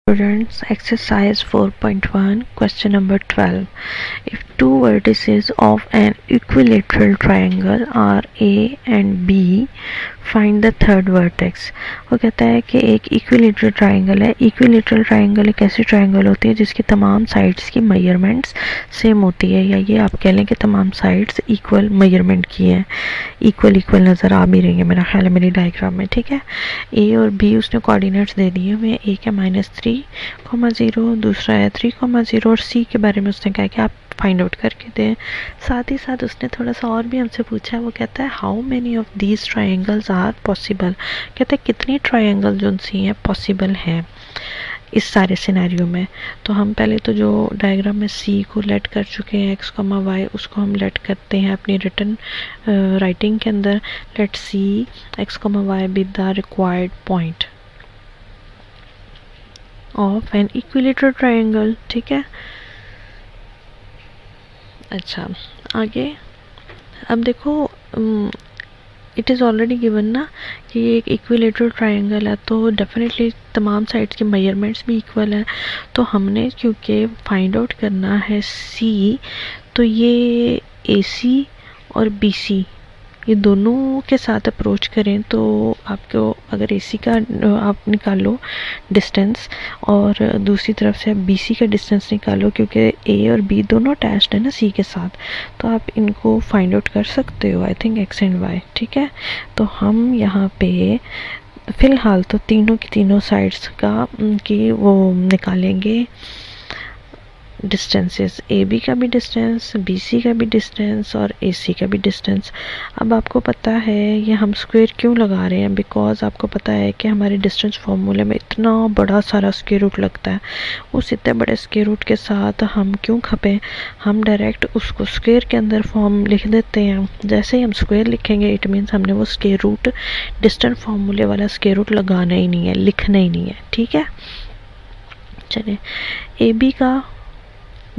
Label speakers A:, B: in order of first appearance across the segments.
A: Students, exercise 4.1, question number 12. If two vertices of an equilateral triangle are A and B, find the third vertex. वो कहता है कि एक equilateral triangle है. Equilateral triangle एक ऐसी ट्राइंगल होती है जिसकी तमाम साइड्स की मेजरमेंट्स सेम होती है, या ये आप कह लें कि तमाम साइड्स इक्वल मेजरमेंट की हैं. इक्वल नज़र आ भी रही है मेरा ख्याल है मेरी डायग्राम में. ठीक है, ए और बी उसने कोऑर्डिनेट्स दे दिए हुए. एक है -3,0, दूसरा है 3,0 और सी के बारे में उसने कहा कि आप फाइंड आउट करके दें. साथ ही साथ उसने थोड़ा सा और भी हमसे पूछा है. वो कहता है how many of these triangles are possible. कहता है कितनी ट्राइंगल जो सी हैं पॉसिबल हैं इस सारे सिनेरियो में. तो हम पहले तो जो डायग्राम में सी को लेट कर चुके हैं x, y, उसको हम लेट करते हैं अपनी रिटन राइटिंग के अंदर. Let see x, y be the required point of an equilateral triangle. ठीक है, अच्छा आगे. अब देखो इट इज़ ऑलरेडी गिवन ना कि ये एक इक्विलेटरल ट्राइंगल है, तो डेफिनेटली तमाम साइड्स के मेजरमेंट्स भी इक्वल हैं. तो हमने क्योंकि फाइंड आउट करना है सी, तो ये ए सी और बी सी ये दोनों के साथ अप्रोच करें तो आपको अगर ए सी का आप निकालो डिस्टेंस और दूसरी तरफ से आप बी सी का डिस्टेंस निकालो, क्योंकि ए और बी दोनों अटैच्ड है ना सी के साथ, तो आप इनको फाइंड आउट कर सकते हो. I think x and y. ठीक है, तो हम यहाँ पे फ़िलहाल तो तीनों की तीनों साइड्स का की वो निकालेंगे डिस्टेंसेस. ए बी का भी डिस्टेंस, बी सी का भी डिस्टेंस और ए सी का भी डिस्टेंस. अब आपको पता है ये हम स्क्वायर क्यों लगा रहे हैं, बिकॉज आपको पता है कि हमारे डिस्टेंस फार्मूले में इतना बड़ा सारा स्क्वायर रूट लगता है. उस इतने बड़े स्क्वायर रूट के साथ हम क्यों खपे, हम डायरेक्ट उसको स्क्वायर के अंदर फॉर्म लिख देते हैं. जैसे ही हम स्क्वायर लिखेंगे इट मीन्स हमने वो स्क्वायर रूट डिस्टेंस फार्मूले वाला स्क्वायर रूट लगाना ही नहीं है, लिखना ही नहीं है. ठीक है, चलिए. ए बी का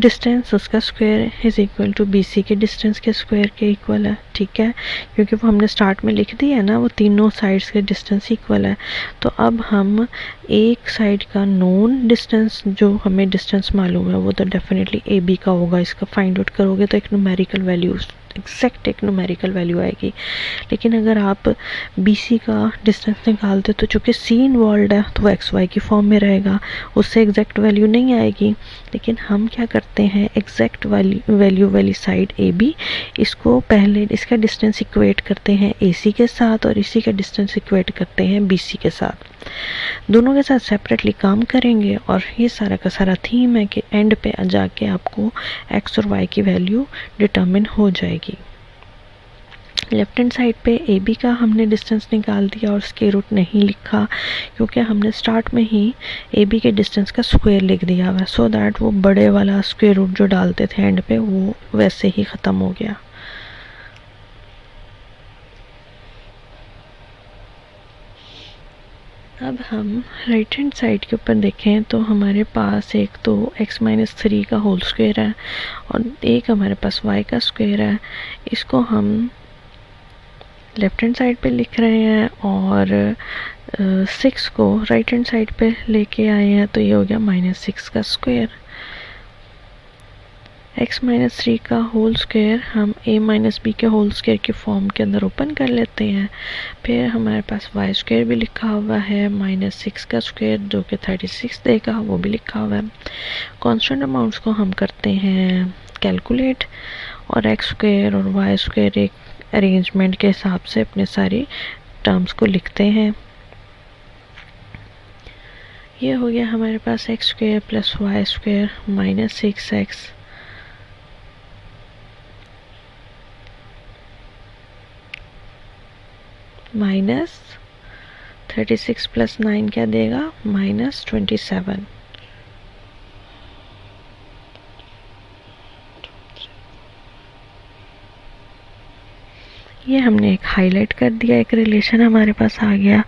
A: डिस्टेंस उसका square is equal to B C के डिस्टेंस के स्क्वायर के इक्वल है. ठीक है, क्योंकि वो हमने स्टार्ट में लिख दिया है ना, वो तीनों साइड्स के डिस्टेंस इक्वल है. तो अब हम एक साइड का नोन डिस्टेंस जो हमें डिस्टेंस मालूम है वो तो डेफिनेटली ए बी का होगा. इसका फाइंड आउट करोगे तो एक न्यूमेरिकल वैल्यू, एग्जैक्ट एक न्यूमेरिकल वैल्यू आएगी. लेकिन अगर आप बी सी का डिस्टेंस निकालते तो चूँकि सी इन्वॉल्व है तो वो एक्स वाई की फॉर्म में रहेगा, उससे एग्जैक्ट वैल्यू नहीं आएगी. लेकिन हम क्या करते हैं, एग्जैक्ट वैल्यू वाली साइड ए बी, इसको पहले इसका डिस्टेंस इक्वेट करते हैं ए सी के साथ और इसी का डिस्टेंस इक्वेट करते हैं बी सी के साथ. दोनों के साथ सेपरेटली काम करेंगे और ये सारा का सारा थीम है कि एंड पे जाके आपको एक्स और वाई की वैल्यू डिटर्मिन हो जाएगी. लेफ्ट हैंड साइड पे ए बी का हमने डिस्टेंस निकाल दिया और स्क्वायर रूट नहीं लिखा क्योंकि हमने स्टार्ट में ही ए बी के डिस्टेंस का स्क्वायर लिख दिया हुआ, सो दैट वो बड़े वाला स्क्वायर रूट जो डालते थे एंड पे वो वैसे ही ख़त्म हो गया. अब हम राइट हैंड साइड के ऊपर देखें तो हमारे पास एक तो x-3 का होल स्क्वायर है और एक हमारे पास y का स्क्वायर है. इसको हम लेफ्ट हैंड साइड पे लिख रहे हैं और 6 को राइट हैंड साइड पे लेके आए हैं, तो ये हो गया -6 का स्क्वायर. x-3 का होल स्क्वायर हम a-b के होल स्क्वायर की फॉर्म के अंदर ओपन कर लेते हैं. फिर हमारे पास y स्क्वायर भी लिखा हुआ है, -6 का स्क्वायर जो कि 36 देगा, वो भी लिखा हुआ है. कांस्टेंट अमाउंट्स को हम करते हैं कैलकुलेट और x स्क्वायर और y स्क्वायर एक अरेंजमेंट के हिसाब से अपने सारी टर्म्स को लिखते हैं. ये हो गया हमारे पास x square plus y square -6x -36 plus 9 क्या देगा, -27. ये हमने एक हाईलाइट कर दिया, एक रिलेशन हमारे पास आ गया.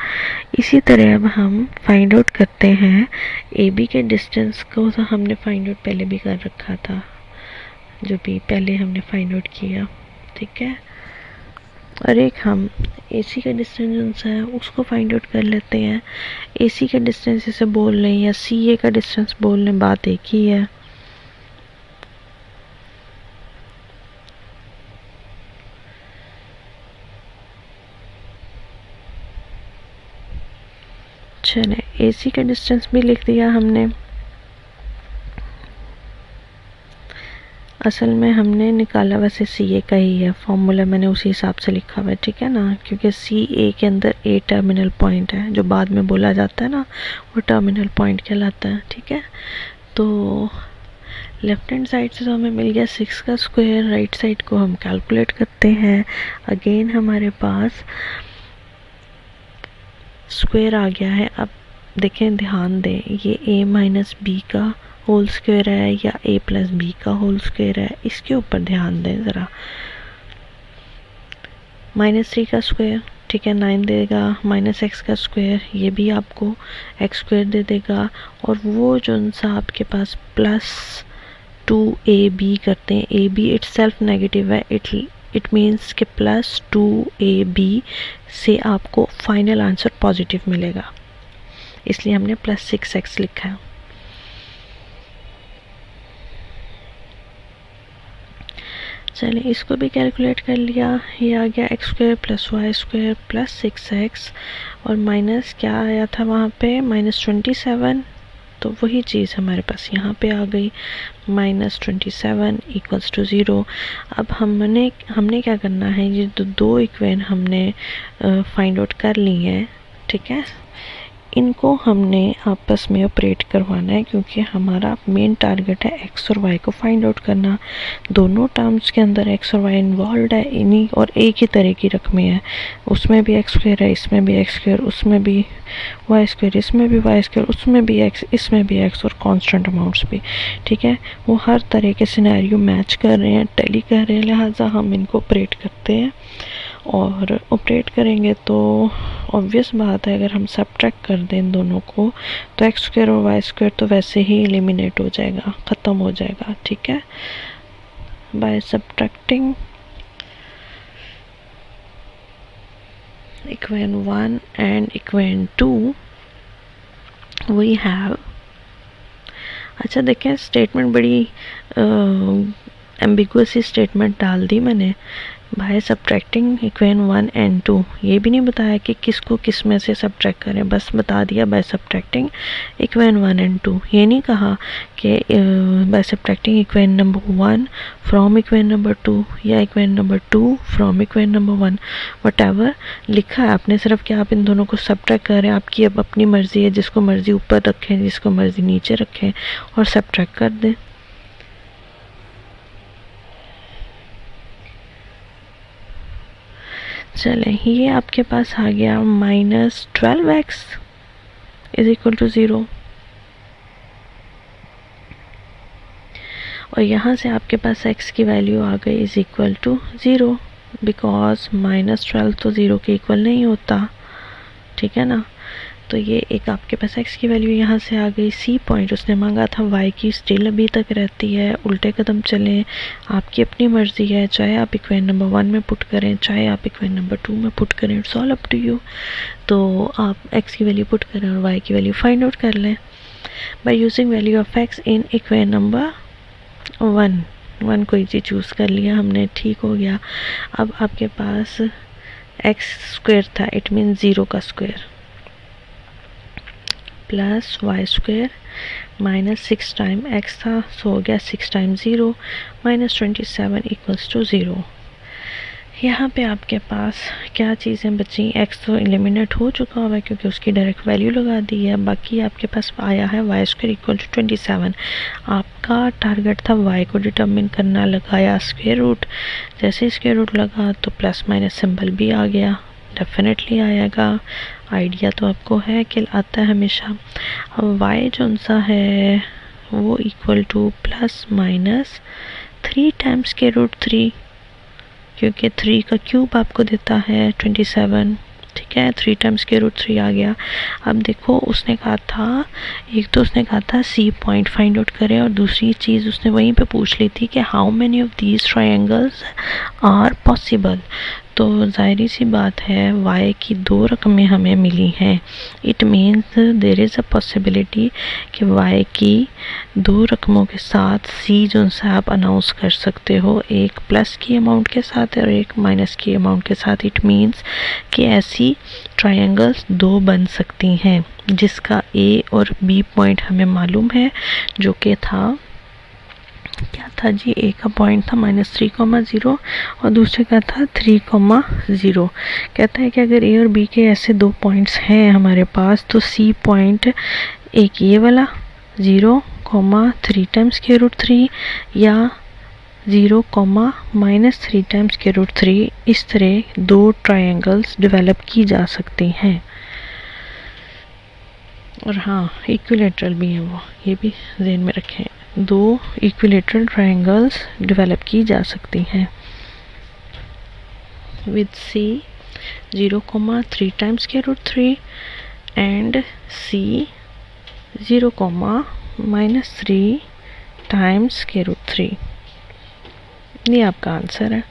A: इसी तरह अब हम फाइंड आउट करते हैं ए बी के डिस्टेंस को. तो हमने फाइंड आउट पहले भी कर रखा था, जो भी पहले हमने फाइंड आउट किया. ठीक है, और एक हम AC का डिस्टेंस जो सा है उसको फाइंड आउट कर लेते हैं। AC का डिस्टेंस इसे बोल लें या CA का डिस्टेंस बोल लें, बात एक ही है। चले AC का डिस्टेंस भी लिख दिया हमने। असल में हमने निकाला वैसे CA का ही है, फॉर्मूला मैंने उसी हिसाब से लिखा हुआ है, ठीक है ना, क्योंकि CA के अंदर A टर्मिनल पॉइंट है, जो बाद में बोला जाता है ना वो टर्मिनल पॉइंट कहलाता है, ठीक है। तो लेफ्ट हैंड साइड से तो हमें मिल गया 6 का स्क्वायर, राइट साइड को हम कैलकुलेट करते हैं। अगेन हमारे पास स्क्वायर आ गया है। अब देखें, ध्यान दें, ये A माइनस बी का होल स्क्वायर है या A प्लस बी का होल स्क्वायर है, इसके ऊपर ध्यान दें ज़रा। -3 का स्क्वायर, ठीक है, 9 देगा। -x का स्क्वायर, ये भी आपको x स्क्वायर दे देगा। और वो जो सा आपके पास +2ab करते हैं, ab इटसेल्फ नेगेटिव है, इट मीन्स कि +2ab से आपको फाइनल आंसर पॉजिटिव मिलेगा, इसलिए हमने +6x लिखा है। चलिए इसको भी कैलकुलेट कर लिया। ये आ गया x square + y square + 6x और माइनस क्या आया था वहाँ पे, -27। तो वही चीज़ हमारे पास यहाँ पे आ गई, -27 = 0। अब हमने क्या करना है, ये दो इक्वेशन हमने फाइंड आउट कर ली हैं, ठीक है। इनको हमने आपस में ऑपरेट करवाना है, क्योंकि हमारा मेन टारगेट है x और y को फाइंड आउट करना। दोनों टर्म्स के अंदर x और y इन्वॉल्व है, इन्हीं और एक ही तरह की रकमें हैं, उसमें भी x स्क्वायर है, इसमें भी x स्क्वायर, उसमें भी y स्क्वायर, इसमें भी y स्क्वायर, उसमें भी x, इसमें भी x, और कांस्टेंट अमाउंट्स भी, ठीक है। वो हर तरह के सिनेरियो मैच कर रहे हैं, टैली कर रहे हैं, लिहाजा हम इनको ऑपरेट करते हैं। और ऑपरेट करेंगे तो ऑब्वियस बात है, अगर हम सब्ट्रैक्ट कर दें इन दोनों को तो x स्क्वायर और y स्क्वायर तो वैसे ही एलिमिनेट हो जाएगा, ख़त्म हो जाएगा, ठीक है। By subtracting equation 1 and equation 2 we have, अच्छा देखें स्टेटमेंट बड़ी एम्बिगुअस स्टेटमेंट डाल दी मैंने। बाय सब्ट्रैक्टिंग इक्वेशन 1 एंड 2, ये भी नहीं बताया कि किसको किस में से सब्ट्रैक्ट करें, बस बता दिया बाय सब्ट्रैक्टिंग इक्वेशन 1 एंड 2। ये नहीं कहा कि bye subtracting equation number 1 from equation number 2 या equation number 2 from equation number 1, whatever लिखा है आपने, सिर्फ कि आप इन दोनों को सब्ट्रैक्ट करें, आपकी अब अपनी मर्ज़ी है, जिसको मर्ज़ी ऊपर रखें, जिसको मर्ज़ी नीचे रखें और सब्ट्रैक्ट कर दें। चलें, ये आपके पास आ गया -12x = 0, और यहाँ से आपके पास x की वैल्यू आ गई = 0, बिकॉज -12 तो 0 के इक्वल नहीं होता, ठीक है ना। तो ये एक आपके पास x की वैल्यू यहाँ से आ गई। C पॉइंट उसने मांगा था y की स्टिल अभी तक रहती है। उल्टे कदम चलें, आपकी अपनी मर्ज़ी है, चाहे आप इक्वेशन नंबर 1 में पुट करें, चाहे आप इक्वेशन नंबर 2 में पुट करें, it's all up to you. तो आप x की वैल्यू पुट करें और y की वैल्यू फाइंड आउट कर लें by using value of x in equation number 1 कोई चीज़ चूज़ कर लिया हमने, ठीक हो गया। अब आपके पास x स्क्वायर था, इट मीन 0 का square, plus y square -6 time x था, सो हो गया 6 टाइम्स 0 -27 = 0। यहाँ पे आपके पास क्या चीज़ें बची, x तो एलिमिनेट हो चुका हुआ है क्योंकि उसकी डायरेक्ट वैल्यू लगा दी है। बाकी आपके पास आया है y स्क्वायर = 27। आपका टारगेट था y को डिटर्मिन करना, लगाया स्क्वायर रूट, जैसे स्क्वायर रूट लगा तो प्लस माइनस सिंबल भी आ गया, डेफिनेटली आएगा, आइडिया तो आपको है कि आता है हमेशा। अब y जो सा है वो इक्वल टू ±3 टाइम्स √3, क्योंकि 3 का क्यूब आपको देता है 27, ठीक है। 3 टाइम्स √3 आ गया। अब देखो उसने कहा था, एक तो उसने कहा था C पॉइंट फाइंड आउट करें, और दूसरी चीज़ उसने वहीं पे पूछ ली थी कि how many of these triangles are possible. तो ज़ाहिरी सी बात है y की 2 रकमें हमें मिली हैं। It means there is a possibility कि y की 2 रकमों के साथ c जो सा आप अनाउंस कर सकते हो, एक प्लस की अमाउंट के साथ और एक माइनस की अमाउंट के साथ। इट मीन्स कि ऐसी ट्रायंगल्स 2 बन सकती हैं जिसका a और b पॉइंट हमें मालूम है, जो कि था क्या था जी, ए का पॉइंट था -3,0 और दूसरे का था 3,0। कहता है कि अगर ए और बी के ऐसे 2 पॉइंट्स हैं हमारे पास, तो सी पॉइंट एक ये वाला 0,3 टाइम्स के रूट 3 या 0,-3 टाइम्स के रूट 3, इस तरह 2 ट्रायंगल्स डेवलप की जा सकती हैं। और हाँ, इक्विलेटरल भी हैं वो, ये भी ध्यान में रखें। 2 इक्विलेटरल ट्रायंगल्स डेवलप की जा सकती हैं विद सी 0,3 टाइम्स के रूट 3 एंड सी 0,-3 टाइम्स के रूट 3। ये आपका आंसर है।